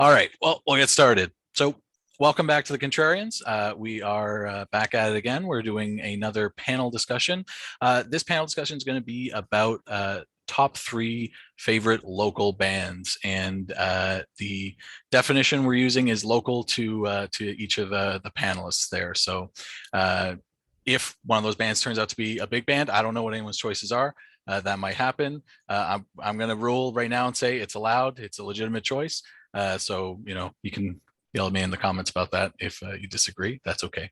All right, well, we'll get started. So welcome back to the Contrarians. We are back at it again. We're doing another panel discussion. This panel discussion is going to be about top 3 favorite local bands, and the definition we're using is local to each of the panelists there. So if one of those bands turns out to be a big band, I don't know what anyone's choices are. That might happen. I'm going to rule right now and say it's allowed. It's a legitimate choice. So, you can yell at me in the comments about that if you disagree. That's okay.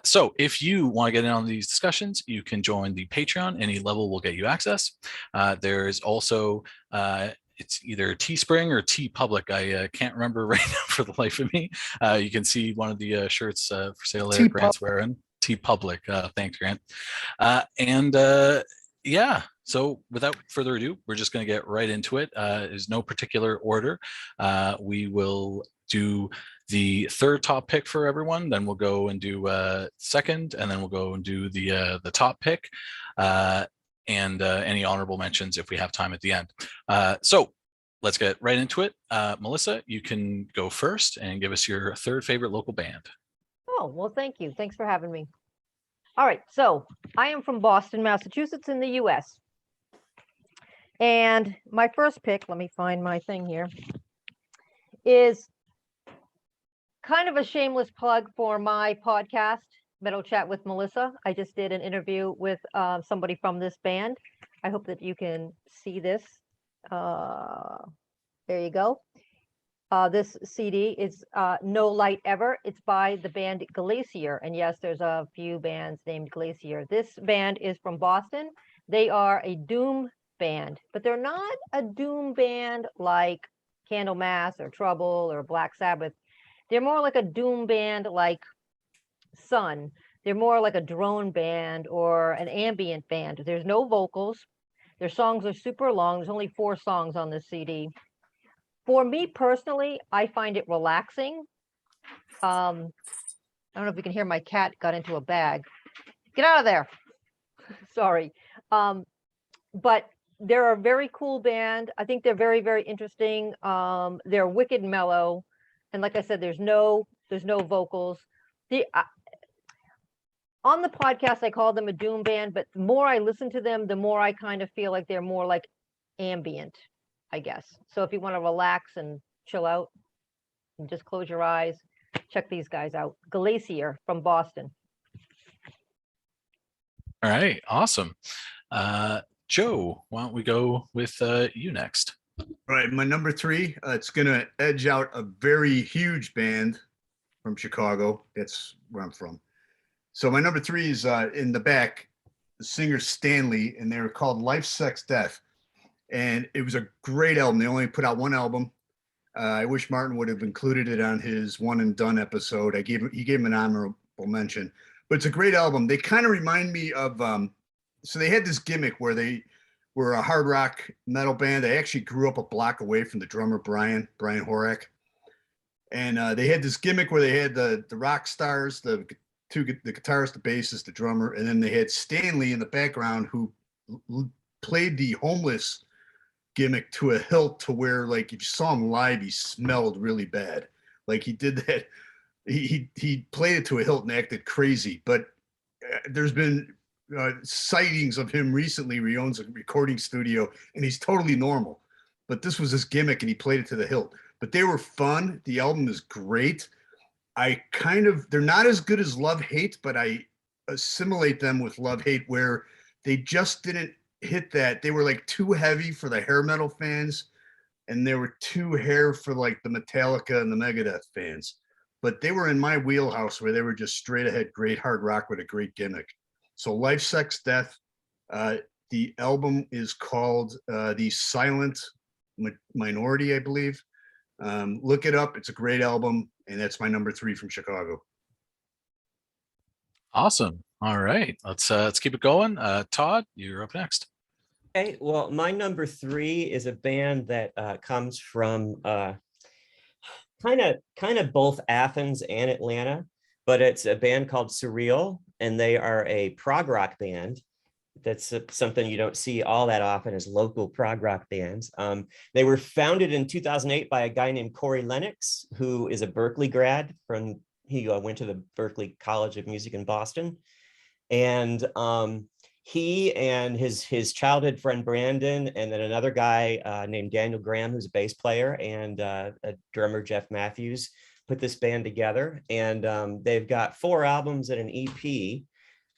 So if you want to get in on these discussions, you can join the Patreon. Any level will get you access. There's also it's either Teespring or TeePublic. I can't remember right now for the life of me. You can see one of the shirts for sale there. Grant's wearing TeePublic. Thanks, Grant. Yeah, so without further ado, we're just going to get right into it. There's no particular order. We will do the third top pick for everyone, then we'll go and do second, and then we'll go and do the top pick, and any honorable mentions if we have time at the end. So let's get right into it. Melissa, you can go first and give us your third favorite local band. Oh, well, thank you. Thanks for having me. All right, so I am from Boston, Massachusetts in the US. And my first pick, let me find my thing here, is kind of a shameless plug for my podcast, Metal Chat with Melissa. I just did an interview with somebody from this band. I hope that you can see this. There you go. This CD is No Light Ever. It's by the band Glacier. And yes, there's a few bands named Glacier. This band is from Boston. They are a doom band, but they're not a doom band like Candlemass or Trouble or Black Sabbath. They're more like a doom band like Sun. They're more like a drone band or an ambient band. There's no vocals. Their songs are super long. There's only 4 songs on this CD. For me personally, I find it relaxing. I don't know if you can hear my cat got into a bag. Get out of there. Sorry. But they're a very cool band. I think they're very, very interesting. They're wicked mellow. And like I said, there's no vocals. On the podcast, I call them a doom band, but the more I listen to them, the more I kind of feel like they're more like ambient, I guess. So if you want to relax and chill out and just close your eyes, check these guys out. Glacier from Boston. All right, awesome. Joe, why don't we go with you next? All right, my number 3, it's going to edge out a very huge band from Chicago. That's where I'm from. So my number 3 is in the back, the singer Stanley, and they're called Life, Sex, Death. And it was a great album. They only put out 1 album. I wish Martin would have included it on his One and Done episode. He gave him an honorable mention. But it's a great album. They kind of remind me of, so they had this gimmick where they were a hard rock metal band. I actually grew up a block away from the drummer, Brian Horak. And they had this gimmick where they had the rock stars, the guitarist, the bassist, the drummer, and then they had Stanley in the background who played the homeless gimmick to a hilt, to where, like, if you saw him live, he smelled really bad. Like, he did that. He played it to a hilt and acted crazy. But there's been sightings of him recently where he owns a recording studio and he's totally normal. But this was his gimmick and he played it to the hilt. But they were fun. The album is great. They're not as good as Love Hate, but I assimilate them with Love Hate, where they just didn't hit that. They were like too heavy for the hair metal fans, and they were too hair for like the Metallica and the Megadeth fans. But they were in my wheelhouse, where they were just straight ahead great hard rock with a great gimmick. So Life, Sex, Death. The album is called The Silent Minority, I believe. Look it up. It's a great album, and that's my number 3 from Chicago. Awesome. All right, let's keep it going. Todd, you're up next. Okay, well, my number 3 is a band that comes from kind of both Athens and Atlanta, but it's a band called Surreal, and they are a prog rock band. that's something you don't see all that often is local prog rock bands. They were founded in 2008 by a guy named Corey Lennox, who is a Berkeley grad he went to the Berkeley College of Music in Boston. And he and his childhood friend Brandon, and then another guy named Daniel Graham, who's a bass player, and a drummer, Jeff Matthews, put this band together. And they've got 4 albums and an EP.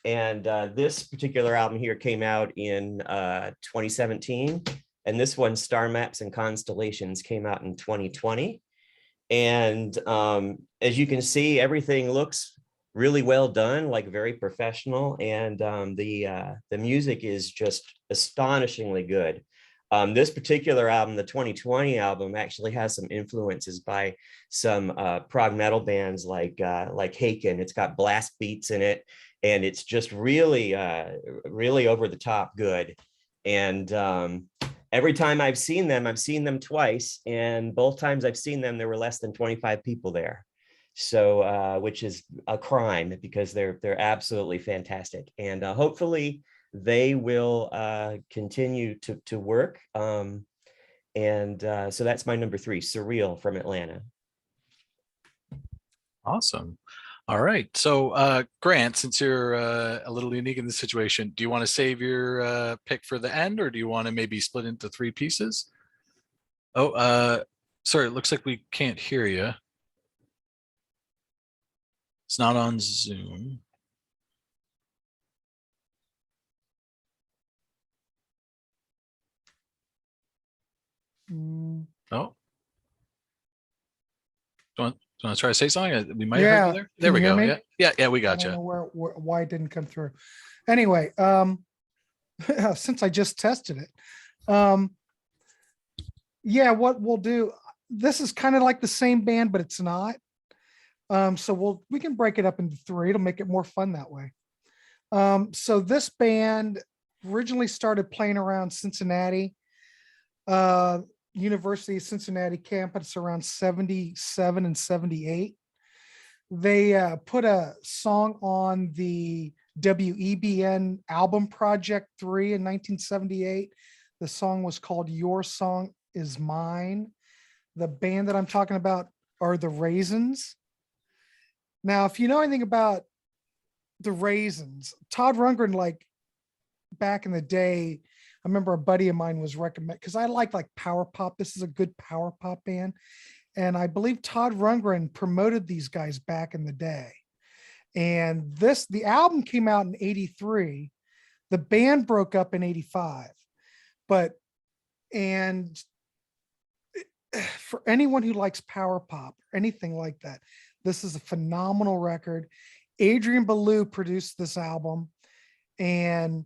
And this particular album here came out in 2017. And this one, Star Maps and Constellations, came out in 2020. And as you can see, everything looks really well done, like very professional. And the music is just astonishingly good. This particular album, the 2020 album, actually has some influences by some prog metal bands like Haken. It's got blast beats in it, and it's just really, really over the top good. And every time I've seen them twice, and both times I've seen them, there were less than 25 people there. So, which is a crime because they're absolutely fantastic. And hopefully they will continue to work. So that's my number 3, Surreal from Atlanta. Awesome. All right. So Grant, since you're a little unique in this situation, do you want to save your pick for the end, or do you want to maybe split into 3 pieces? Oh, sorry, it looks like we can't hear you. It's not on Zoom. Oh. Do you want to try to say something? We might have heard you there. There we go. Yeah, we got I don't you. know why it didn't come through. Anyway, since I just tested it, yeah, what we'll do, this is kind of like the same band, but it's not. So we can break it up into 3. It'll make it more fun that way. So this band originally started playing around Cincinnati, University of Cincinnati campus around 77 and 78. They put a song on the WEBN album Project 3 in 1978. The song was called Your Song Is Mine. The band that I'm talking about are the Raisins. Now, if you know anything about the Raisins, Todd Rundgren, like back in the day, I remember a buddy of mine was recommended, because I like power pop. This is a good power pop band. And I believe Todd Rundgren promoted these guys back in the day. And the album came out in 83. The band broke up in 85. And for anyone who likes power pop or anything like that, this is a phenomenal record. Adrian Belew produced this album, and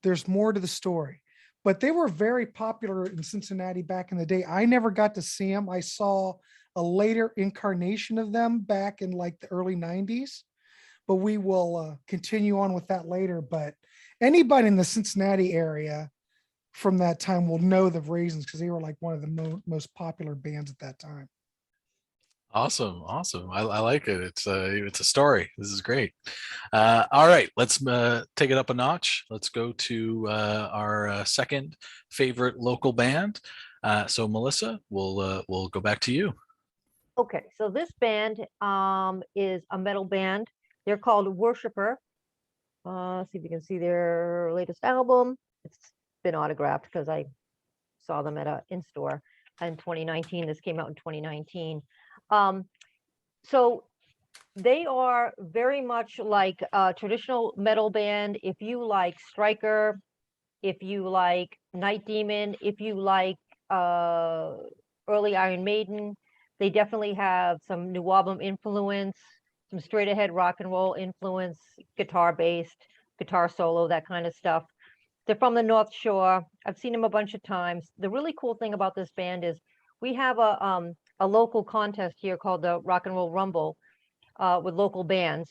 there's more to the story. But they were very popular in Cincinnati back in the day. I never got to see them. I saw a later incarnation of them back in the early 90s. But we will continue on with that later. But anybody in the Cincinnati area from that time will know the Raisins, because they were one of the most popular bands at that time. Awesome. I like it. It's a story. This is great. All right, let's take it up a notch. Let's go to our second favorite local band. So Melissa, we'll go back to you. Okay, so this band is a metal band. They're called Worshipper. See if you can see their latest album. It's been autographed because I saw them at a in-store in 2019. This came out in 2019. So they are very much like a traditional metal band. If you like Striker, if you like Night Demon, if you like early Iron Maiden, they definitely have some new album influence, some straight ahead rock and roll influence, guitar based, guitar solo, that kind of stuff. They're from the North Shore. I've seen them a bunch of times. The really cool thing about this band is we have a local contest here called the Rock and Roll Rumble with local bands,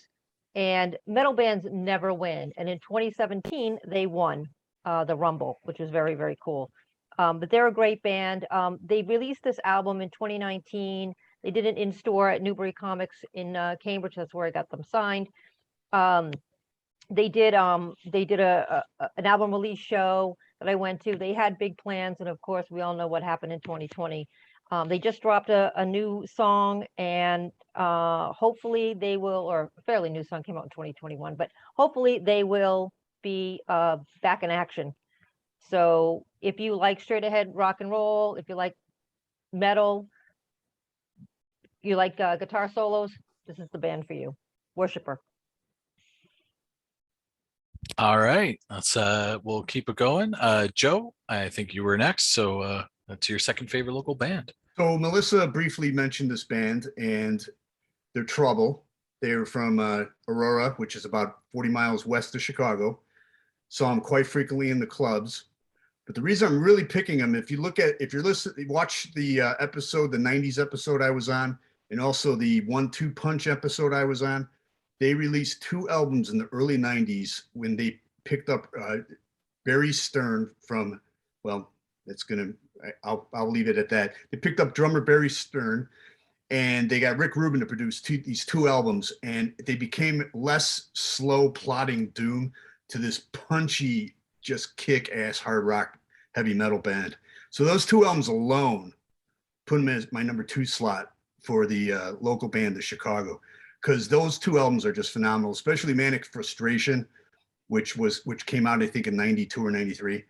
and metal bands never win. And in 2017, they won the Rumble, which was very, very cool. But they're a great band. They released this album in 2019. They did it in store at Newbury Comics in Cambridge. That's where I got them signed. they did an album release show that I went to. They had big plans, and of course, we all know what happened in 2020. They just dropped a new song, and hopefully they will, or a fairly new song came out in 2021, but hopefully they will be back in action. So if you like straight ahead rock and roll, if you like metal, you like guitar solos, this is the band for you. Worshipper. All right, let's we'll keep it going. Joe, I think you were next, so that's your second favorite local band. So Melissa briefly mentioned this band, and they're Trouble. They're from Aurora, which is about 40 miles west of Chicago. Saw them quite frequently in the clubs. But the reason I'm really picking them, if you're listening, watch the episode, the 90s episode I was on, and also the 1-2 Punch episode I was on. They released 2 albums in the early 90s when they picked up Barry Stern from, well, I'll leave it at that. They picked up drummer Barry Stern, and they got Rick Rubin to produce these 2 albums, and they became less slow plodding doom to this punchy, just kick-ass hard rock heavy metal band. So those 2 albums alone put them as my number 2 slot for the local band of Chicago, because those 2 albums are just phenomenal, especially Manic Frustration, which came out I think in 92 or 93.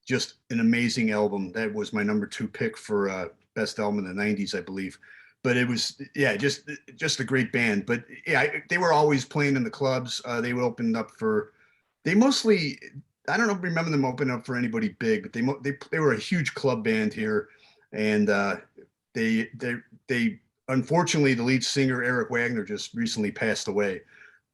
Just an amazing album. That was my number 2 pick for best album in the 90s, I believe. But it was, yeah, just a great band. But yeah, they were always playing in the clubs. They would open up for, they mostly, I don't know, remember them opening up for anybody big, but they were a huge club band here, and they unfortunately the lead singer Eric Wagner just recently passed away.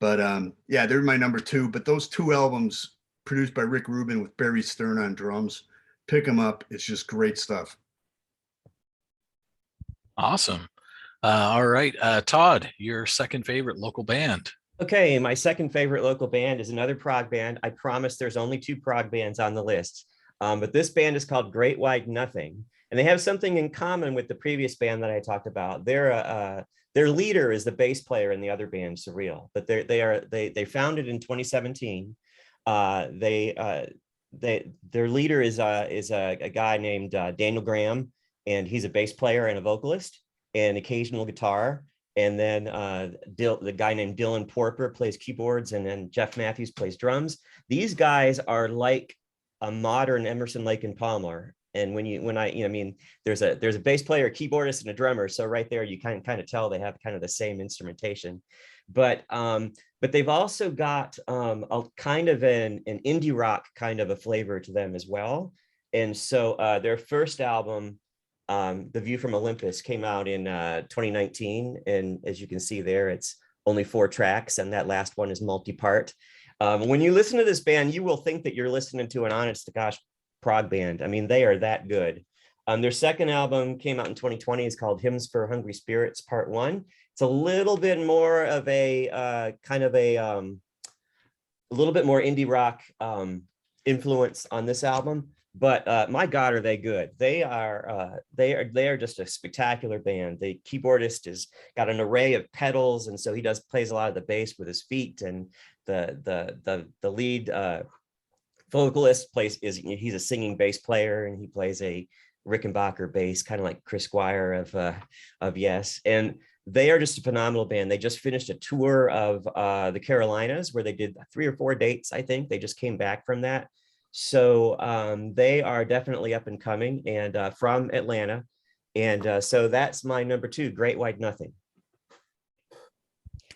But yeah, they're my number 2. But those 2 albums produced by Rick Rubin with Barry Stern on drums, pick them up. It's just great stuff. Awesome. All right, Todd, your second favorite local band. Okay, my second favorite local band is another prog band. I promise there's only 2 prog bands on the list, but this band is called Great Wide Nothing, and they have something in common with the previous band that I talked about. Their leader is the bass player in the other band, Surreal, but they founded in 2017. Their leader is a guy named Daniel Graham, and he's a bass player and a vocalist and occasional guitar. And then the guy named Dylan Porper plays keyboards, and then Jeff Matthews plays drums. These guys are like a modern Emerson, Lake and Palmer. And there's a bass player, a keyboardist, and a drummer. So right there, you kind of tell they have kind of the same instrumentation. But they've also got a kind of an indie rock kind of a flavor to them as well. And so their first album, The View from Olympus, came out in 2019, and as you can see there, it's only 4 tracks, and that last one is multi-part. When you listen to this band, you will think that you're listening to an honest to gosh prog band. I mean, they are that good. Their second album came out in 2020. It's called Hymns for Hungry Spirits Part 1. It's a little bit more of a a little bit more indie rock influence on this album. But my God, are they good? They are just a spectacular band. The keyboardist has got an array of pedals, and so he plays a lot of the bass with his feet. And the lead vocalist he's a singing bass player, and he plays a Rickenbacker bass, kind of like Chris Squire of Yes. And they are just a phenomenal band. They just finished a tour of the Carolinas where they did 3 or 4 dates, I think. They just came back from that. So they are definitely up and coming, and from Atlanta. And so that's my number 2, Great Wide Nothing.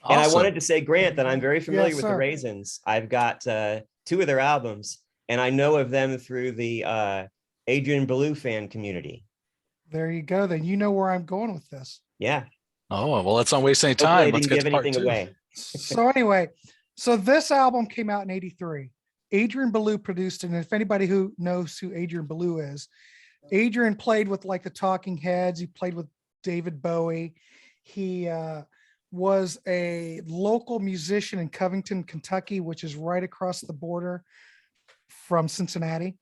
Awesome. And I wanted to say, Grant, that I'm very familiar with the sir. Raisins. I've got 2 of their albums, and I know of them through the Adrian Belew fan community. There you go. Then you know where I'm going with this. Yeah. Oh, well, let's not waste any Hopefully time. I Let's didn't get give to part anything 2. away. So anyway, so this album came out in '83. Adrian Belew produced it. And if anybody who knows who Adrian Belew is, Adrian played with like the Talking Heads. He played with David Bowie. He was a local musician in Covington, Kentucky, which is right across the border from Cincinnati.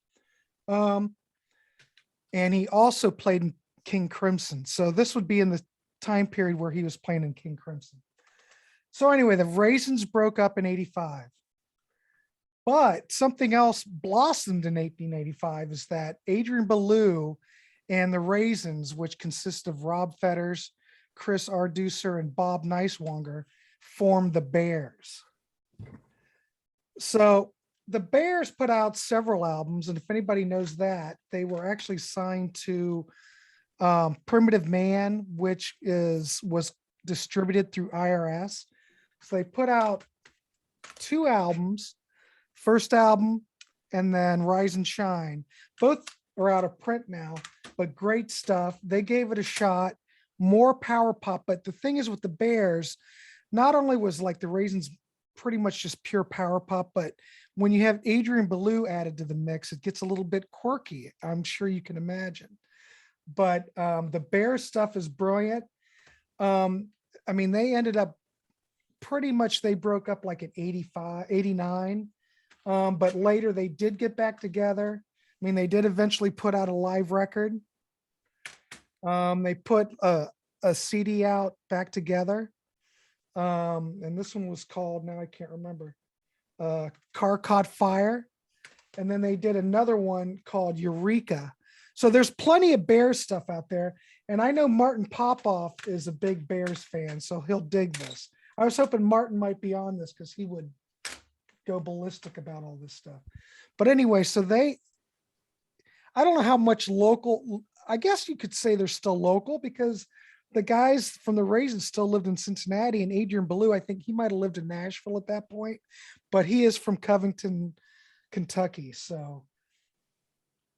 And he also played in King Crimson. So this would be in the time period where he was playing in King Crimson. So anyway, the Raisins broke up in '85. But something else blossomed in 1885 is that Adrian Belew and the Raisins, which consist of Rob Fetters, Chris Arducer, and Bob Neiswanger, formed the Bears. So the Bears put out several albums, and if anybody knows that, they were actually signed to Primitive Man, which was distributed through IRS. So they put out 2 albums, first album and then Rise and Shine. Both are out of print now, but great stuff. They gave it a shot, more power pop. But the thing is with the Bears, not only was like the Raisins pretty much just pure power pop, but when you have Adrian Belew added to the mix, it gets a little bit quirky. I'm sure you can imagine. But the Bears stuff is brilliant. I mean, they ended up pretty much, they broke up like in 85, 89. But later they did get back together. I mean, they did eventually put out a live record. They put a CD out back together. And this one was called, now I can't remember, Car Caught Fire. And then they did another one called Eureka. So there's plenty of Bears stuff out there. And I know Martin Popoff is a big Bears fan, so he'll dig this. I was hoping Martin might be on this because he would go ballistic about all this stuff. But anyway, so I don't know how much local, I guess you could say they're still local because the guys from the Raisins still lived in Cincinnati, and Adrian Belew, I think he might have lived in Nashville at that point, but he is from Covington, Kentucky. So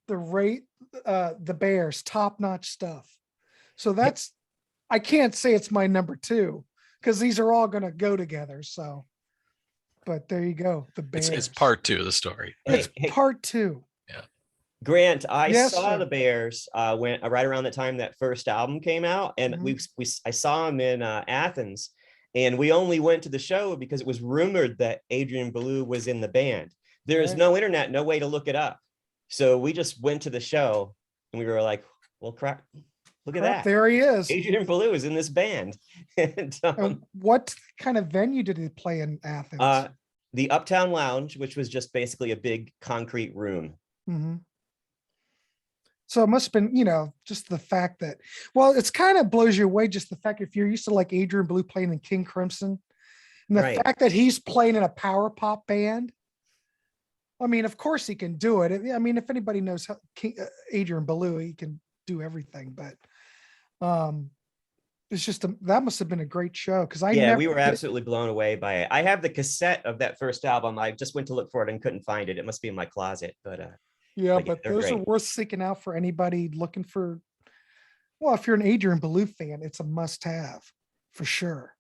the Bears, top-notch stuff. So that's, I can't say it's my number 2 because these are all going to go together. So, but there you go. The Bears. It's part 2 of the story. It's part 2. Grant, I Yes, saw sir. the Bears when right around the time that first album came out, and I saw them in Athens, and we only went to the show because it was rumored that Adrian Belew was in the band. There is no internet, no way to look it up, so we just went to the show, and we were like, "Well, crap! Look at that! There he is. Adrian Belew is in this band." And, And what kind of venue did he play in Athens? the Uptown Lounge, which was just basically a big concrete room. Mm-hmm. So it must have been, just the fact that, well, it's kind of blows you away, just the fact if you're used to like Adrian Belew playing in King Crimson, and the fact that he's playing in a power pop band. I mean, of course he can do it. I mean, if anybody knows how Adrian Belew, he can do everything. But it's just that must have been a great show because we were absolutely blown away by it. I have the cassette of that first album. I just went to look for it and couldn't find it. It must be in my closet, but but those are worth seeking out for anybody looking for. Well, if you're an Adrian Belew fan, it's a must-have for sure.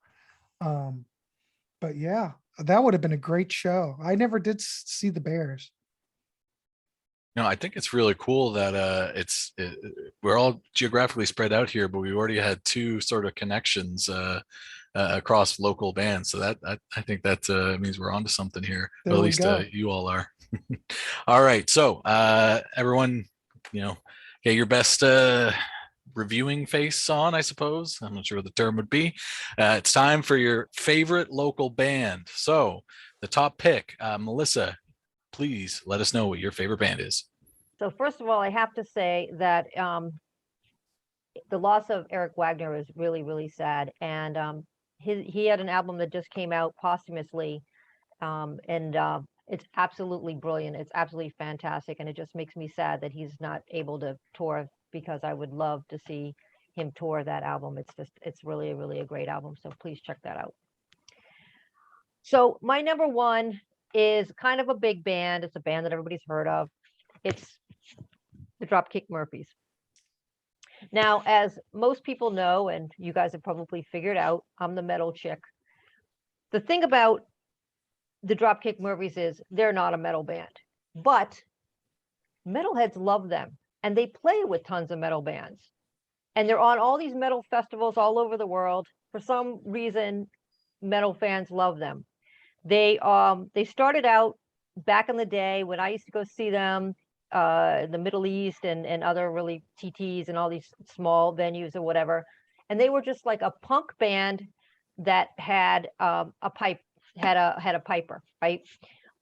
But yeah, that would have been a great show. I never did see the Bears. No, I think it's really cool that we're all geographically spread out here, but we already had 2 sort of connections across local bands. So that I think that means we're onto something here. Or at least you all are. All right, so everyone, get your best reviewing face on, I suppose. I'm not sure what the term would be. It's time for your favorite local band. So the top pick, Melissa, please let us know what your favorite band is. So first of all, I have to say that the loss of Eric Wagner is really, really sad. And he had an album that just came out posthumously, and it's absolutely brilliant. It's absolutely fantastic. And it just makes me sad that he's not able to tour, because I would love to see him tour that album. It's really, really a great album. So please check that out. So my number 1 is kind of a big band. It's a band that everybody's heard of. It's the Dropkick Murphys. Now, as most people know, and you guys have probably figured out, I'm the metal chick. The thing about the Dropkick Murphys is they're not a metal band, but metalheads love them, and they play with tons of metal bands, and they're on all these metal festivals all over the world. For some reason, metal fans love them. They started out back in the day when I used to go see them in the Middle East and other really TTs and all these small venues or whatever, and they were just like a punk band that had a piper, right?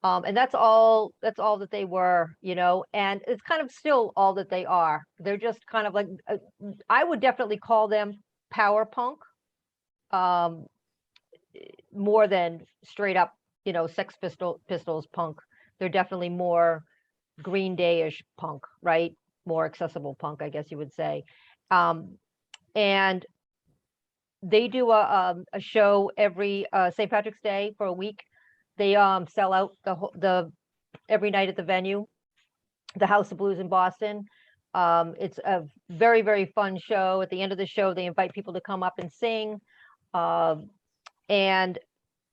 And that's all that they were, you know, and it's kind of still all that they are. They're just kind of like, I would definitely call them power punk, um, more than straight up, you know, Pistols punk. They're definitely more Green Day-ish punk, right? More accessible punk, I guess you would say. And they do a show every St. Patrick's Day for a week. They sell out the every night at the venue, the House of Blues in Boston. It's a very, very fun show. At the end of the show, they invite people to come up and sing. And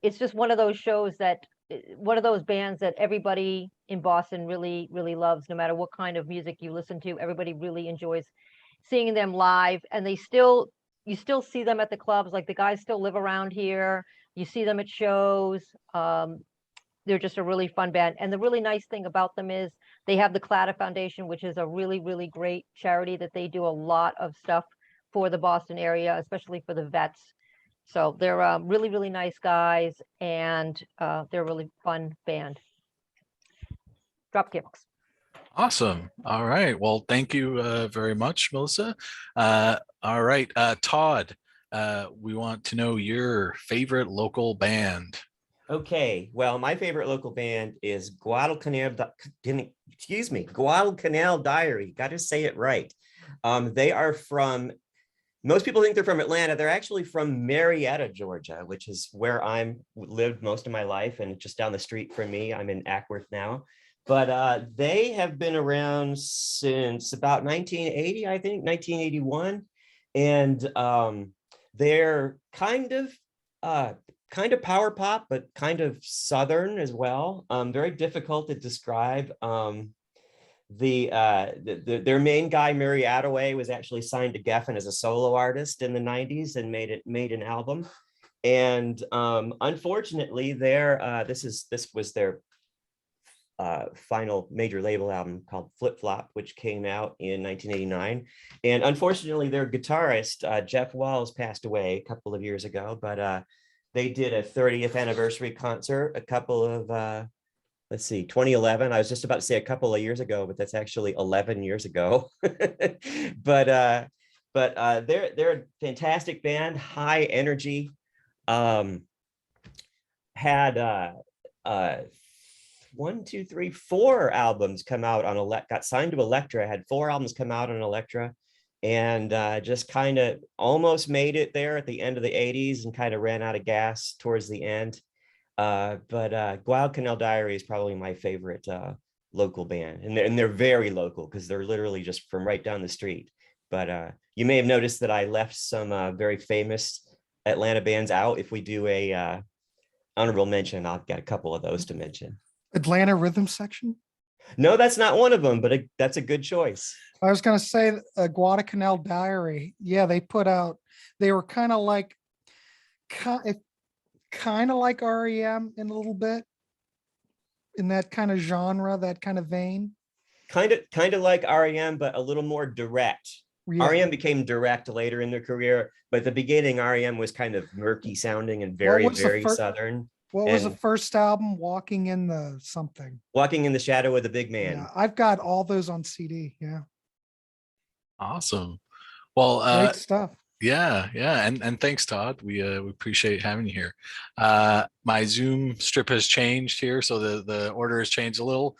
it's just one of those shows that, one of those bands that everybody in Boston really, really loves, no matter what kind of music you listen to. Everybody really enjoys seeing them live, and you still see them at the clubs. Like, the guys still live around here. You see them at shows. They're just a really fun band. And the really nice thing about them is they have the Claddagh Foundation, which is a really, really great charity that they do a lot of stuff for the Boston area, especially for the vets. So they're really, really nice guys, and they're a really fun band. Dropkicks. Awesome. All right. Well, thank you very much, Melissa. All right, Todd, we want to know your favorite local band. Okay, well, my favorite local band is Guadalcanal Diary. Got to say it right. They are from, most people think they're from Atlanta. They're actually from Marietta, Georgia, which is where I'm lived most of my life, and just down the street from me. I'm in Ackworth now. But they have been around since about 1980, I think, 1981. And they're kind of power pop, but kind of Southern as well. Very difficult to describe. Their main guy, Murray Attaway, was actually signed to Geffen as a solo artist in the 90s and made an album. And unfortunately, this was their final major label album called Flip Flop, which came out in 1989. And unfortunately, their guitarist, Jeff Walls, passed away a couple of years ago, but they did a 30th anniversary concert a couple of, 2011. I was just about to say a couple of years ago, but that's actually 11 years ago. but they're a fantastic band, high energy. Had 4 albums come out on got signed to Elektra, had 4 albums come out on Elektra, and just kind of almost made it there at the end of the 80s and kind of ran out of gas towards the end. But Guadalcanal Diary is probably my favorite local band, and they're very local because they're literally just from right down the street. But you may have noticed that I left some very famous Atlanta bands out. If we do a honorable mention, I've got a couple of those to mention. Atlanta Rhythm Section? No, that's not one of them, but that's a good choice. I was going to say Guadalcanal Diary. Yeah, they were kind of like REM in a little bit, in that kind of genre, that kind of vein. Kind of like REM, but a little more direct. Yeah. REM became direct later in their career, but at the beginning, REM was kind of murky sounding and very Southern. What was the first album? Walking in the something. Walking in the Shadow of the Big Man. Yeah, I've got all those on CD. Yeah. Awesome. Well, great stuff. Yeah, and thanks, Todd. We appreciate having you here. My Zoom strip has changed here, so the order has changed a little.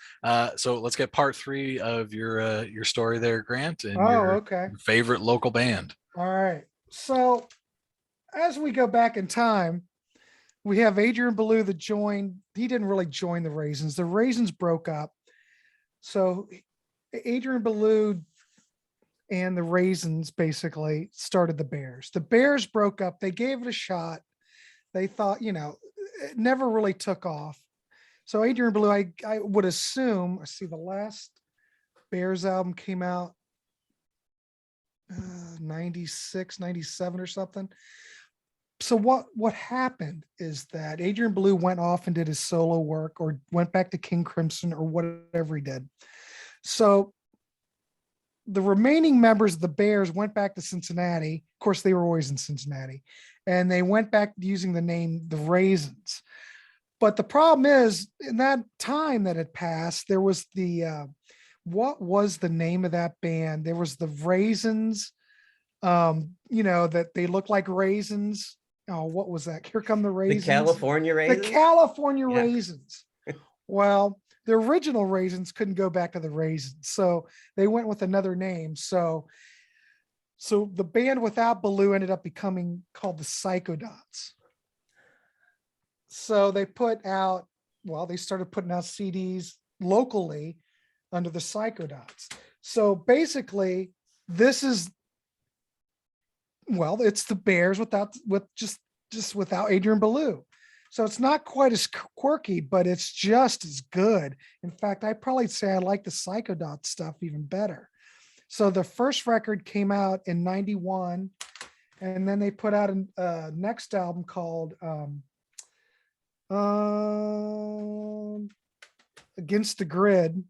So let's get part 3 of your story there, Grant, and your favorite local band. All right. So as we go back in time, we have Adrian Belew that joined. He didn't really join the Raisins. The Raisins broke up. So Adrian Belew and the Raisins basically started the Bears. The Bears broke up. They gave it a shot. They thought, it never really took off. So Adrian Belew, I would assume, the last Bears album came out 96, 97 or something. So what happened is that Adrian Belew went off and did his solo work, or went back to King Crimson, or whatever he did. So the remaining members of the Bears went back to Cincinnati. Of course, they were always in Cincinnati, and they went back using the name the Raisins. But the problem is, in that time that had passed, there was what was the name of that band? There was the Raisins, that they look like raisins. Oh, what was that? Here Come the The Raisins. California The raisins. California Yeah. Raisins. Well, the original Raisins couldn't go back to the Raisins, so they went with another name. So the band without Baloo ended up becoming called the Psychodots. So they started putting out CDs locally under the Psychodots. So basically, it's the Bears just without Adrian Belew. So it's not quite as quirky, but it's just as good. In fact, I'd probably say I like the Psychodot stuff even better. So the first record came out in 91, and then they put out a next album called Against the Grid.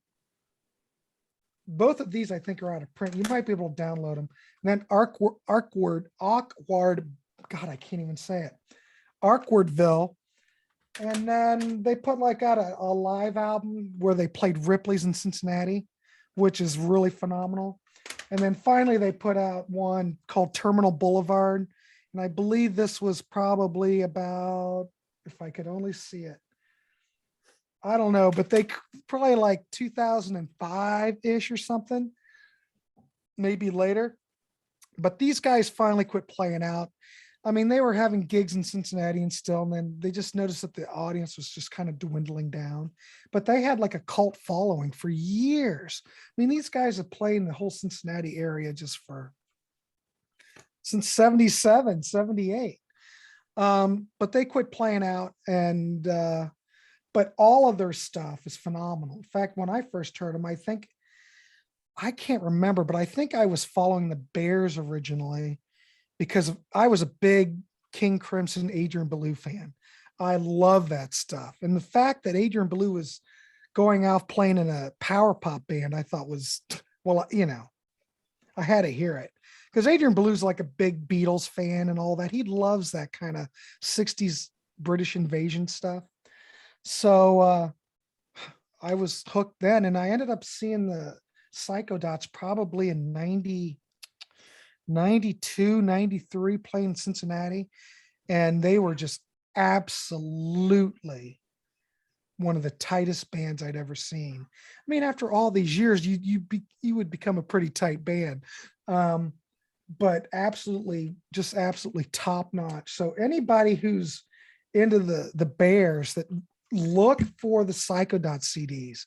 Both of these I think are out of print. You might be able to download them. And then Awkward, God, I can't even say it. Awkwardville. And then they put out a live album where they played Ripley's in Cincinnati, which is really phenomenal. And then finally they put out one called Terminal Boulevard. And I believe this was probably about, if I could only see it, I don't know, but they probably 2005-ish or something, maybe later. But these guys finally quit playing out. I mean, they were having gigs in Cincinnati and still, and then they just noticed that the audience was just kind of dwindling down. But they had a cult following for years. I mean, these guys have played in the whole Cincinnati area since 77, 78. But they quit playing out, and but all of their stuff is phenomenal. In fact, when I first heard them, I can't remember, but I think I was following the Bears originally because I was a big King Crimson Adrian Belew fan. I love that stuff. And the fact that Adrian Belew was going out playing in a power pop band, I thought was, I had to hear it. Because Adrian Belew's like a big Beatles fan and all that. He loves that kind of 60s British invasion stuff. So I was hooked then, and I ended up seeing the Psychodots probably in 92, 93, playing in Cincinnati. And they were just absolutely one of the tightest bands I'd ever seen. I mean, after all these years, you would become a pretty tight band. But absolutely top notch. So anybody who's into the Bears, that look for the Psychodot CDs.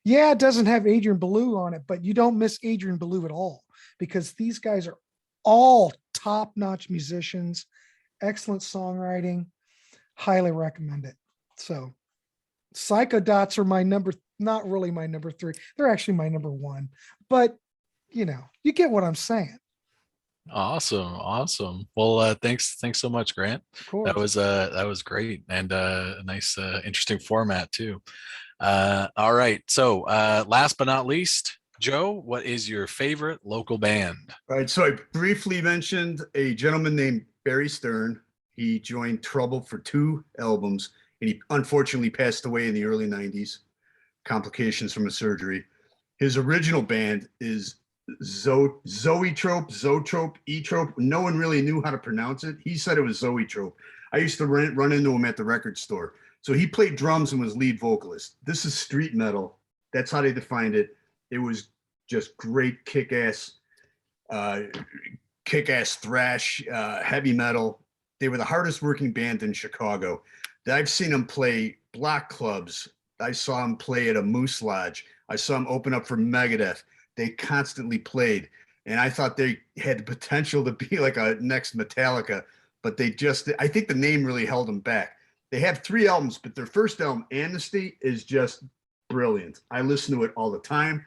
Yeah, it doesn't have Adrian Belew on it, but you don't miss Adrian Belew at all, because these guys are all top notch musicians, excellent songwriting, highly recommend it. So Psychodots are not really my number 3. They're actually my number 1, but you get what I'm saying. Awesome. Well, thanks so much, Grant. Of course. That was great, and a nice, interesting format too. All right. So, last but not least, Joe, what is your favorite local band? All right. So I briefly mentioned a gentleman named Barry Stern. He joined Trouble for 2 albums, and he unfortunately passed away in the early 90s, complications from a surgery. His original band is Zoetrope, Etrope. No one really knew how to pronounce it. He said it was Zoetrope. I used to run into him at the record store. So he played drums and was lead vocalist. This is street metal. That's how they defined it. It was just great kick-ass thrash, heavy metal. They were the hardest working band in Chicago. I've seen them play block clubs. I saw them play at a Moose Lodge. I saw them open up for Megadeth. They constantly played, and I thought they had the potential to be like a next Metallica, but I think the name really held them back. They have 3 albums, but their first album, Amnesty, is just brilliant. I listen to it all the time.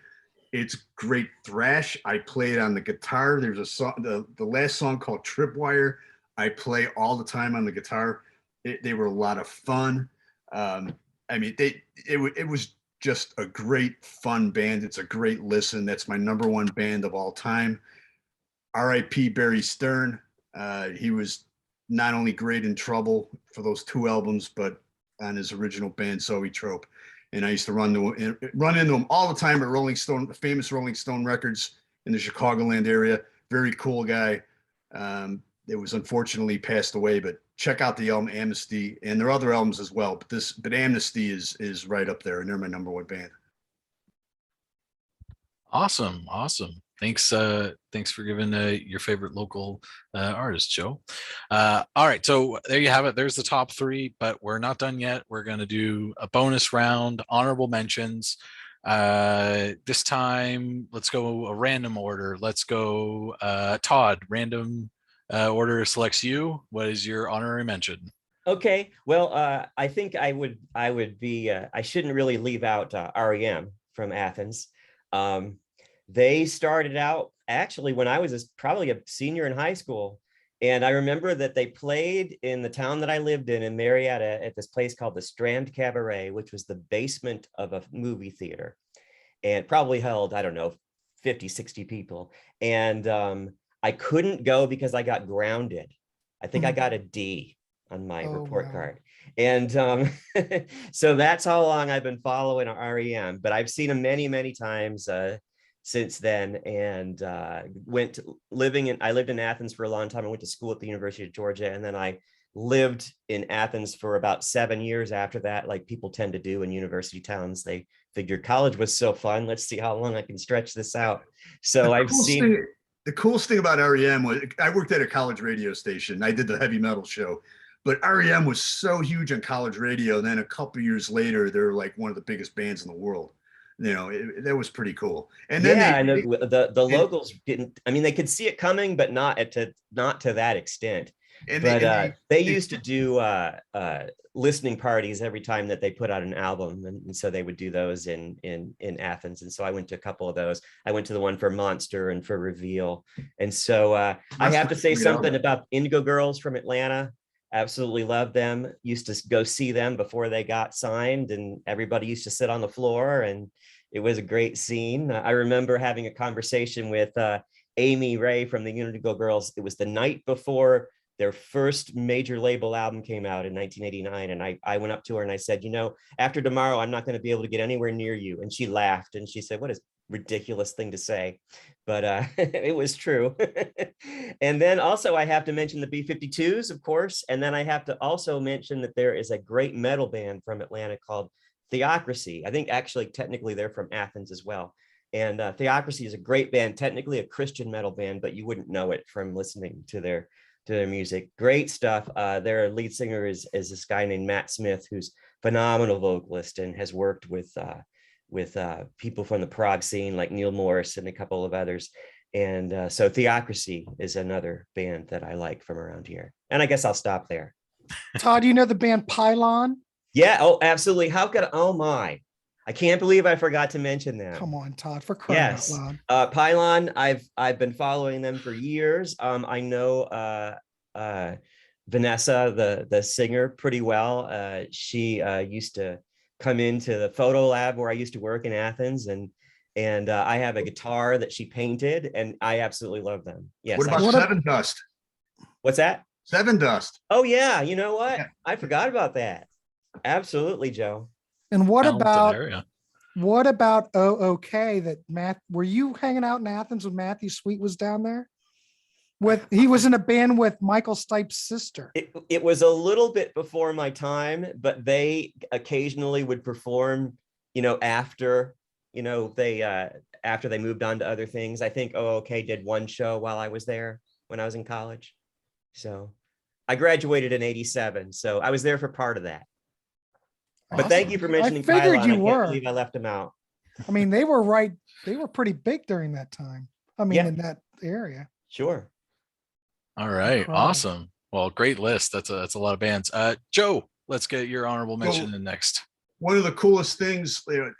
It's great thrash. I play it on the guitar. There's a song, the last song called Tripwire, I play all the time on the guitar. They were a lot of fun. I mean, it was just a great fun band. It's a great listen. That's my number 1 band of all time. R.I.P. Barry Stern. He was not only great in Trouble for those 2 albums, but on his original band, Zoetrope. And I used to run into him all the time at Rolling Stone, the famous Rolling Stone Records in the Chicagoland area. Very cool guy. It was unfortunately passed away, but check out the album Amnesty, and there are other albums as well. But Amnesty is right up there, and they're my number one band. Awesome. Thanks for giving your favorite local artist, Joe. All right, so there you have it. There's the top 3, but we're not done yet. We're going to do a bonus round, honorable mentions. This time, let's go a random order. Let's go Todd, random order selects you. What is your honorary mention? Okay, well, I think I would be, I shouldn't really leave out REM from Athens. They started out actually when I was probably a senior in high school. And I remember that they played in the town that I lived in Marietta at this place called the Strand Cabaret, which was the basement of a movie theater, and probably held, I don't know, 50, 60 people. And I couldn't go because I got grounded. I think I got a D on my report card. And so that's how long I've been following REM, but I've seen them many, many times since then. And I lived in Athens for a long time. I went to school at the University of Georgia, and then I lived in Athens for about 7 years after that, like people tend to do in university towns. They figured college was so fun, let's see how long I can stretch this out. So the coolest thing about REM was I worked at a college radio station. I did the heavy metal show, but REM was so huge on college radio. And then a couple years later, they're like one of the biggest bands in the world. You know, that was pretty cool. And then the locals didn't. I mean, they could see it coming, but not to that extent. But they used to do listening parties every time that they put out an album, and so they would do those in Athens. And so I went to a couple of those. I went to the one for Monster and for Reveal. And so I have to say something about Indigo Girls from Atlanta. Absolutely love them. Used to go see them before they got signed, and everybody used to sit on the floor, and it was a great scene. I remember having a conversation with Amy Ray from the Indigo Girls. It was the night before their first major label album came out in 1989. And I went up to her and I said, you know, after tomorrow, I'm not going to be able to get anywhere near you. And she laughed and she said, what a ridiculous thing to say. But it was true. And then also I have to mention the B-52s, of course. And then I have to also mention that there is a great metal band from Atlanta called Theocracy. I think actually technically they're from Athens as well. And Theocracy is a great band, technically a Christian metal band, but you wouldn't know it from listening to their music. Great stuff. Their lead singer is this guy named Matt Smith, who's phenomenal vocalist and has worked with people from the prog scene like Neil Morris and a couple of others. And so Theocracy is another band that I like from around here. And I guess I'll stop there. Todd, you know the band Pylon? Yeah. Oh, absolutely. Oh my. I can't believe I forgot to mention them. Come on, Todd, for crying out loud. Pylon, I've been following them for years. I know Vanessa, the singer, pretty well. She used to come into the photo lab where I used to work in Athens, and I have a guitar that she painted, and I absolutely love them. Yes. What about Seven Dust? What's that? Seven Dust. Oh yeah, you know what? Yeah. I forgot about that. Absolutely, Joe. And what about OOK? Were you hanging out in Athens when Matthew Sweet was down there? He was in a band with Michael Stipe's sister. It was a little bit before my time, but they occasionally would perform, after they moved on to other things. I think OOK did one show while I was there when I was in college. So I graduated in '87, so I was there for part of that. But thank you for mentioning Pylon. I can't believe I left them out. I mean, they were pretty big during that time. I mean, in that area. Sure. All right. Awesome. Well, great list. That's a lot of bands. Joe, let's get your honorable mention in next. One of the coolest things, the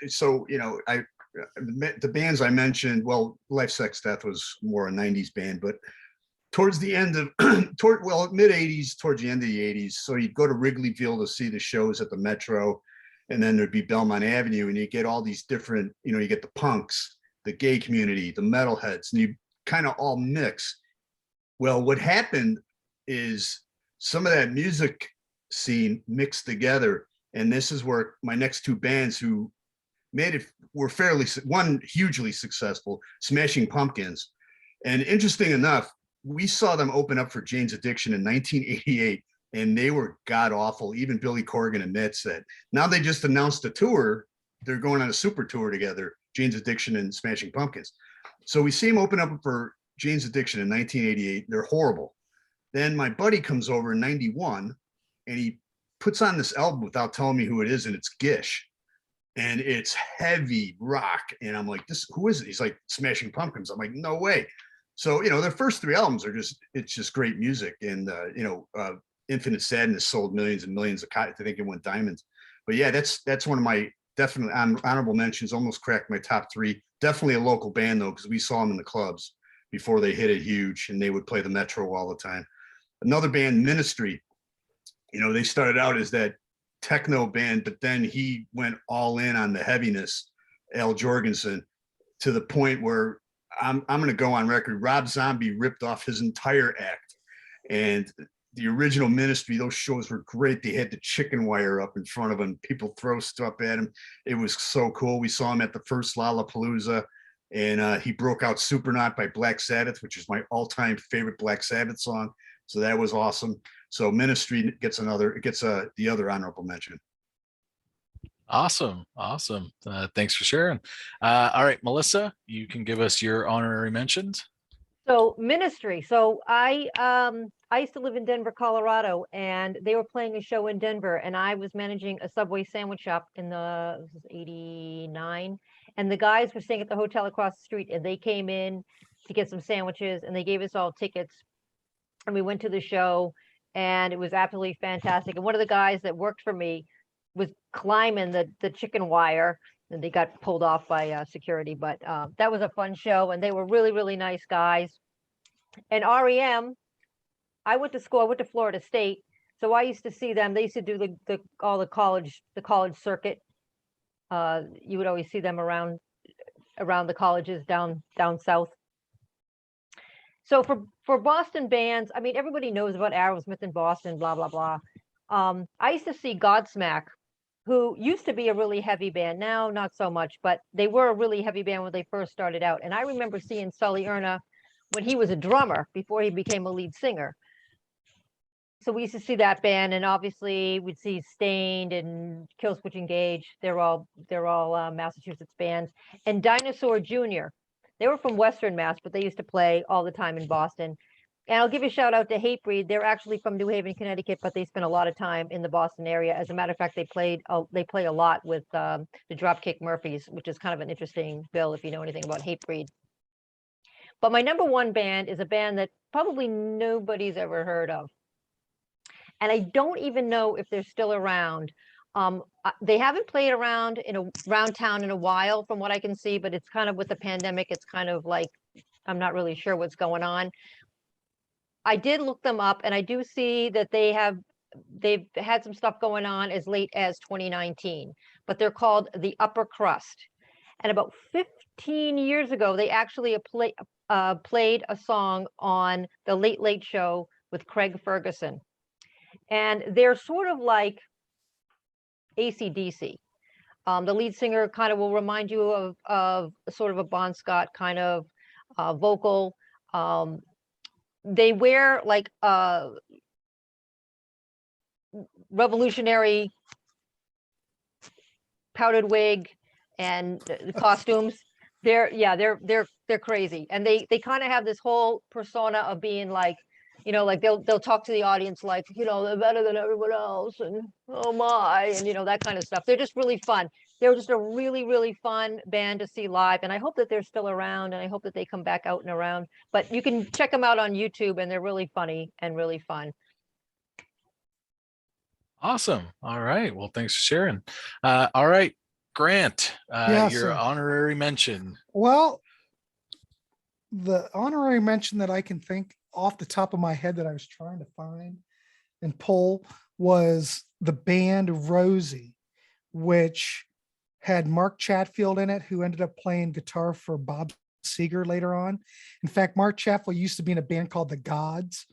bands I mentioned, well, Life, Sex, Death was more a 90s band, but towards the end of mid 80s, towards the end of the 80s. So you'd go to Wrigleyville to see the shows at the Metro, and then there'd be Belmont Avenue, and you get all these different, you get the punks, the gay community, the metalheads, and you kind of all mix. Well, what happened is some of that music scene mixed together, And this is where my next two bands who made it were one hugely successful, Smashing Pumpkins. And interesting enough, we saw them open up for Jane's Addiction in 1988, and they were god awful. Even Billy Corgan admits that. Now they just announced a tour. They're going on a super tour together, Jane's Addiction and Smashing Pumpkins. So we see them open up for Jane's Addiction in 1988. They're horrible. Then my buddy comes over in 91 and he puts on this album without telling me who it is, and it's Gish. And it's heavy rock. And I'm like, who is it? He's like, Smashing Pumpkins. I'm like, no way. So, their first three albums it's just great music. And, Infinite Sadness sold millions and millions of copies. I think it went diamonds. But yeah, that's one of my definitely honorable mentions, almost cracked my top three. Definitely a local band though, because we saw them in the clubs before they hit it huge, and they would play the Metro all the time. Another band, Ministry, they started out as that techno band, but then he went all in on the heaviness, Al Jorgensen, to the point where I'm going to go on record. Rob Zombie ripped off his entire act. And the original Ministry, those shows were great. They had the chicken wire up in front of them. People throw stuff at him. It was so cool. We saw him at the first Lollapalooza, and he broke out Supernaut by Black Sabbath, which is my all-time favorite Black Sabbath song. So that was awesome. So Ministry gets the other honorable mention. Awesome. Thanks for sharing. All right, Melissa, you can give us your honorary mentions. So Ministry. So I used to live in Denver, Colorado, and they were playing a show in Denver, and I was managing a Subway sandwich shop in this was 89, and the guys were staying at the hotel across the street, and they came in to get some sandwiches, and they gave us all tickets, and we went to the show, and it was absolutely fantastic. And one of the guys that worked for me was climbing the chicken wire, and they got pulled off by security. But that was a fun show, and they were really, really nice guys. And REM, I went to school. I went to Florida State, so I used to see them. They used to do the college circuit. You would always see them around the colleges down south. So for Boston bands, I mean, everybody knows about Aerosmith in Boston, blah blah blah. I used to see Godsmack, who used to be a really heavy band. Now, not so much, but they were a really heavy band when they first started out. And I remember seeing Sully Erna when he was a drummer before he became a lead singer. So we used to see that band, and obviously we'd see Stained and Killswitch Engage. They're all Massachusetts bands. And Dinosaur Jr. They were from Western Mass, but they used to play all the time in Boston. And I'll give a shout out to Hatebreed. They're actually from New Haven, Connecticut, but they spent a lot of time in the Boston area. As a matter of fact, they play a lot with the Dropkick Murphys, which is kind of an interesting bill if you know anything about Hatebreed. But my number one band is a band that probably nobody's ever heard of. And I don't even know if they're still around. They haven't played around town in a while, from what I can see, but it's kind of with the pandemic, it's kind of like, I'm not really sure what's going on. I did look them up, and I do see that they've had some stuff going on as late as 2019, but they're called The Upper Crust. And about 15 years ago, they actually played a song on The Late Late Show with Craig Ferguson. And they're sort of like AC/DC. The lead singer kind of will remind you of sort of a Bon Scott kind of vocal. They wear like revolutionary powdered wig and costumes. They're crazy, and they kind of have this whole persona of being like, like they'll talk to the audience like, they're better than everyone else, and oh my, and that kind of stuff. They're just really fun. They're just a really, really fun band to see live, and I hope that they're still around, and I hope that they come back out and around. But you can check them out on YouTube, and they're really funny and really fun. Awesome. All right. Well, thanks for sharing. All right, Grant, Yes, your sir. honorary mention. Well, the honorary mention that I can think off the top of my head that I was trying to find and pull was the band Rosie, which had Mark Chatfield in it, who ended up playing guitar for Bob Seger later on. In fact, Mark Chatfield used to be in a band called The Gods.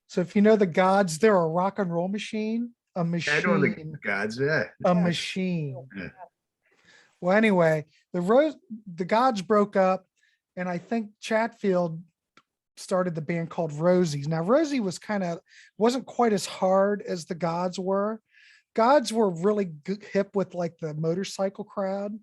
So if you know The Gods, they're a rock and roll machine. A I know machine. the gods. Yeah. A machine. Yeah. Well, anyway, the gods broke up, and I think Chatfield started the band called Rosie's. Now, Rosie wasn't quite as hard as the gods were. Gods were really hip with like the motorcycle crowd,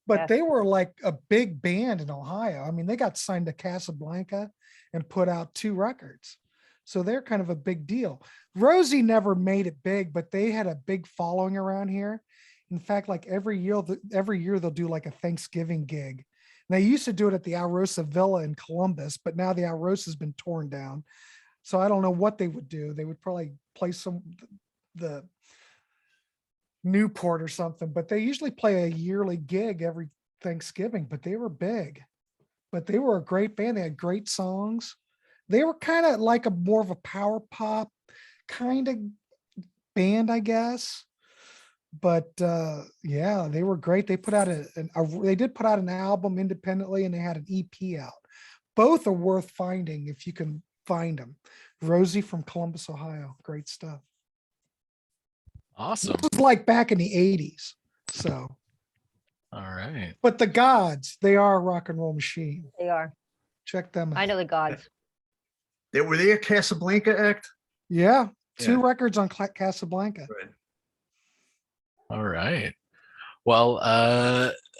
but Yes. they were like a big band in Ohio. I mean, they got signed to Casablanca and put out 2 records. So they're kind of a big deal. Rosie never made it big, but they had a big following around here. In fact, like every year they'll do like a Thanksgiving gig. They used to do it at the Alrosa Villa in Columbus, but now the Alrosa has been torn down. So I don't know what they would do. They would probably play the Newport or something, but they usually play a yearly gig every Thanksgiving, but they were big. But they were a great band. They had great songs. They were kind of like more of a power pop kind of band, I guess. But yeah, they were great. They put out they did put out an album independently, and they had an EP out. Both are worth finding if you can find them. Rosie from Columbus, Ohio. Great stuff. Awesome. It was like back in the 80s. So, All right. but the gods, they are a rock and roll machine. They are. Check them out. I know the gods. Were they a Casablanca act? Yeah. 2 Yeah. records on Casablanca. Right. All right. Well,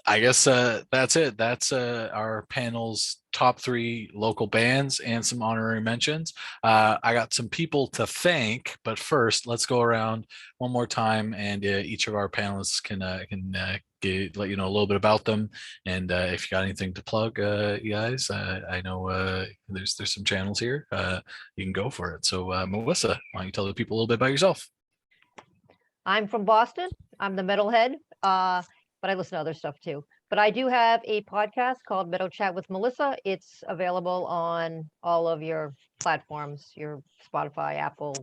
I guess that's it. That's our panel's top 3 local bands and some honorary mentions. I got some people to thank, but first, let's go around one more time, and each of our panelists can let you know a little bit about them. And if you got anything to plug, you guys, I know there's some channels here. You can go for it. So, Melissa, why don't you tell the people a little bit about yourself? I'm from Boston. I'm the metalhead, but I listen to other stuff too. But I do have a podcast called Metal Chat with Melissa. It's available on all of your platforms, your Spotify, Apple,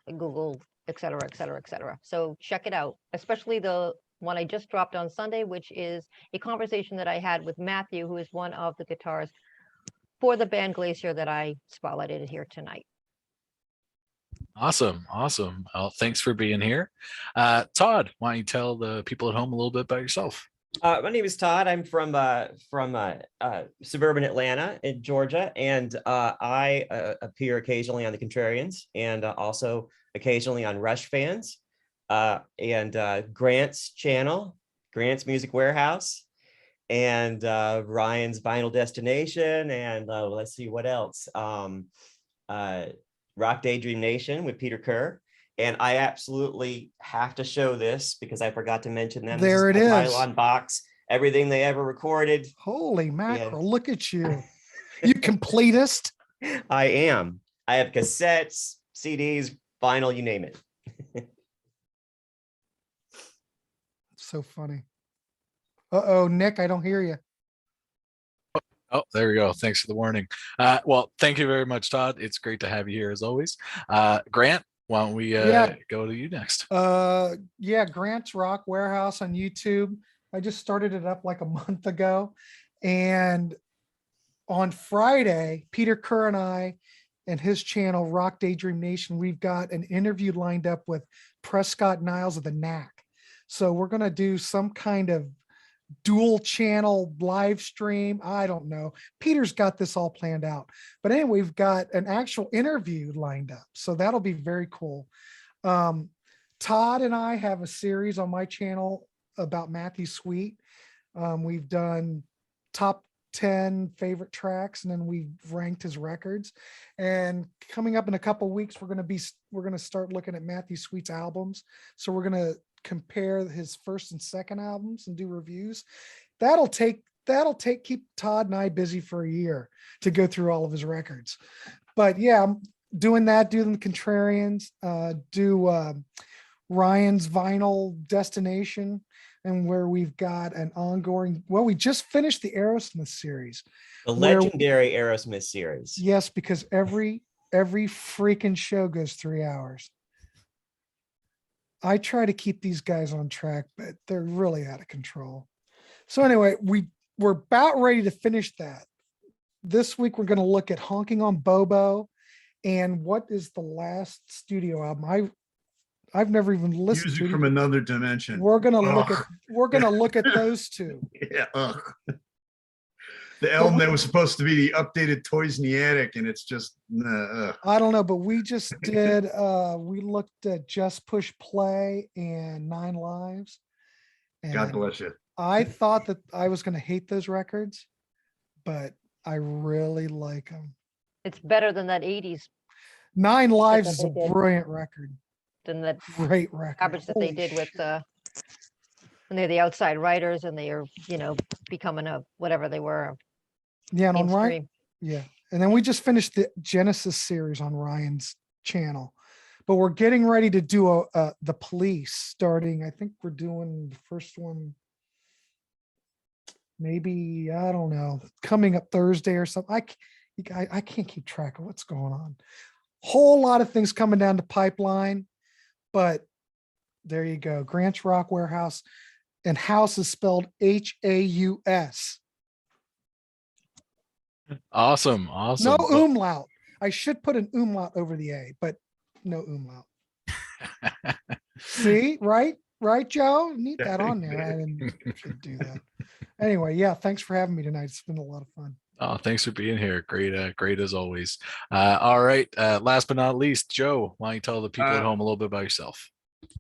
Google, et cetera, et cetera, et cetera. So check it out, especially the one I just dropped on Sunday, which is a conversation that I had with Matthew, who is one of the guitarists for the band Glacier that I spotlighted here tonight. Awesome. Well, thanks for being here. Todd, why don't you tell the people at home a little bit about yourself? My name is Todd. I'm from suburban Atlanta in Georgia, and I appear occasionally on the Contrarians and also occasionally on Rush Fans and Grant's channel, Grant's Music Warehouse, and Ryan's Vinyl Destination, and let's see what else. Rock Daydream Nation with Peter Kerr. And I absolutely have to show this because I forgot to mention them. There it is. Nylon box, everything they ever recorded. Holy mackerel, look at you. You completist. I am. I have cassettes, CDs, vinyl, you name it. So funny. Uh-oh, Nick, I don't hear you. Oh, there we go. Thanks for the warning. Well, thank you very much, Todd. It's great to have you here as always. Grant, why don't we go to you next? Yeah, Grant's Rock Warehouse on YouTube. I just started it up like a month ago. And on Friday, Peter Kerr and I and his channel, Rock Daydream Nation, we've got an interview lined up with Prescott Niles of the Knack. So we're going to do some kind of dual channel live stream. I don't know. Peter's got this all planned out. But anyway, we've got an actual interview lined up. So that'll be very cool. Todd and I have a series on my channel about Matthew Sweet. We've done top 10 favorite tracks, and then we've ranked his records. And coming up in a couple of weeks, we're going to start looking at Matthew Sweet's albums. So we're going to compare his first and second albums and do reviews. That'll keep Todd and I busy for a year to go through all of his records. But yeah, I'm doing that, doing the Contrarians, do Ryan's Vinyl Destination, and where we've got an ongoing, well, we just finished the Aerosmith series. The legendary Aerosmith series. Yes, because every freaking show goes 3 hours. I try to keep these guys on track, but they're really out of control. So anyway, we're about ready to finish that. This week, we're going to look at Honking on Bobo and what is the last studio album. I've never even listened Music to from it. another dimension. We're gonna look at Ugh. those two. Yeah. Ugh. The album that was supposed to be the updated Toys in the Attic, and it's just I don't know, but we just did we looked at Just Push Play and Nine Lives. God And bless you. I thought that I was gonna hate those records, but I really like them. It's better than that 80s, Nine Lives that is they a did. brilliant record. than that Great record. garbage that they Holy did with shit. when they're the outside writers and they are, becoming a whatever they were, Yeah, and on Ryan, mainstream. yeah. And then we just finished the Genesis series on Ryan's channel. But we're getting ready to do the Police starting. I think we're doing the first one maybe, I don't know, coming up Thursday or something. I can't keep track of what's going on. Whole lot of things coming down the pipeline, but there you go. Grant's Rock Warehouse, and house is spelled Haus. Awesome. No Awesome. Well, umlaut. I should put an umlaut over the A, but no umlaut. See, right, Joe? Need that on there. I didn't should do that. Anyway, yeah, thanks for having me tonight. It's been a lot of fun. oh, thanks for being here. Great as always. All right. Last but not least, Joe, why don't you tell the people at home a little bit about yourself?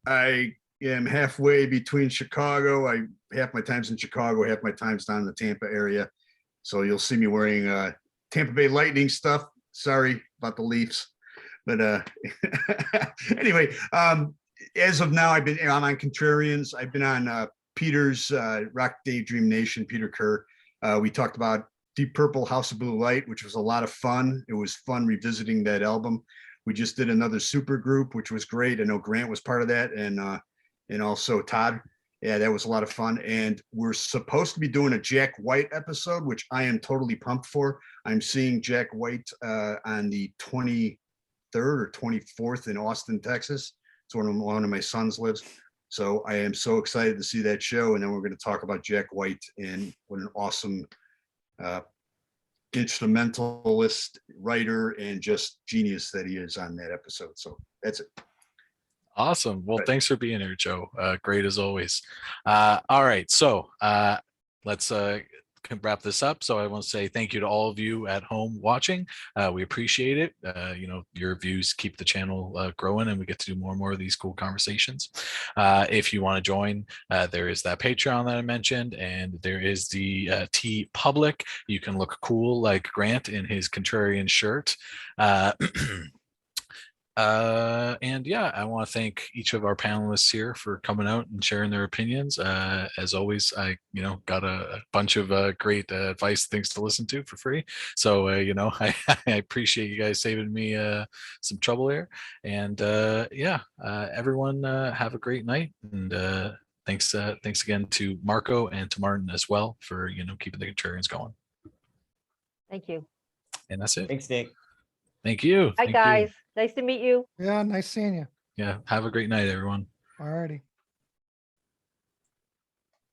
I am halfway between Chicago. Half my time's in Chicago, half my time's down in the Tampa area. So you'll see me wearing Tampa Bay Lightning stuff. Sorry about the Leafs. But anyway, as of now, I'm on Contrarians. I've been on Peter's Rock Daydream Nation, Peter Kerr. We talked about Deep Purple, House of Blue Light, which was a lot of fun. It was fun revisiting that album. We just did another super group, which was great. I know Grant was part of that, and also Todd. Yeah, that was a lot of fun. And we're supposed to be doing a Jack White episode, which I am totally pumped for. I'm seeing Jack White on the 23rd or 24th in Austin, Texas. It's where one of my sons lives. So I am so excited to see that show. And then we're going to talk about Jack White and what an awesome instrumentalist, writer, and just genius that he is on that episode. So that's it. Awesome. Well, Right. thanks for being here, Joe. Great as always. All right. So let's wrap this up. So I want to say thank you to all of you at home watching. We appreciate it. Your views keep the channel growing, and we get to do more and more of these cool conversations. If you want to join, there is that Patreon that I mentioned, and there is the T Public. You can look cool like Grant in his Contrarian shirt. And yeah, I want to thank each of our panelists here for coming out and sharing their opinions. As always, I got a bunch of great advice, things to listen to for free. So I appreciate you guys saving me some trouble here. And everyone have a great night. And thanks again to Marco and to Martin as well for keeping the Contrarians going. Thank you. And that's it. Thanks, Nick. Thank you. Hi, Thank you. guys. Nice to meet you. Yeah, nice seeing you. Yeah. Have a great night, everyone. All righty.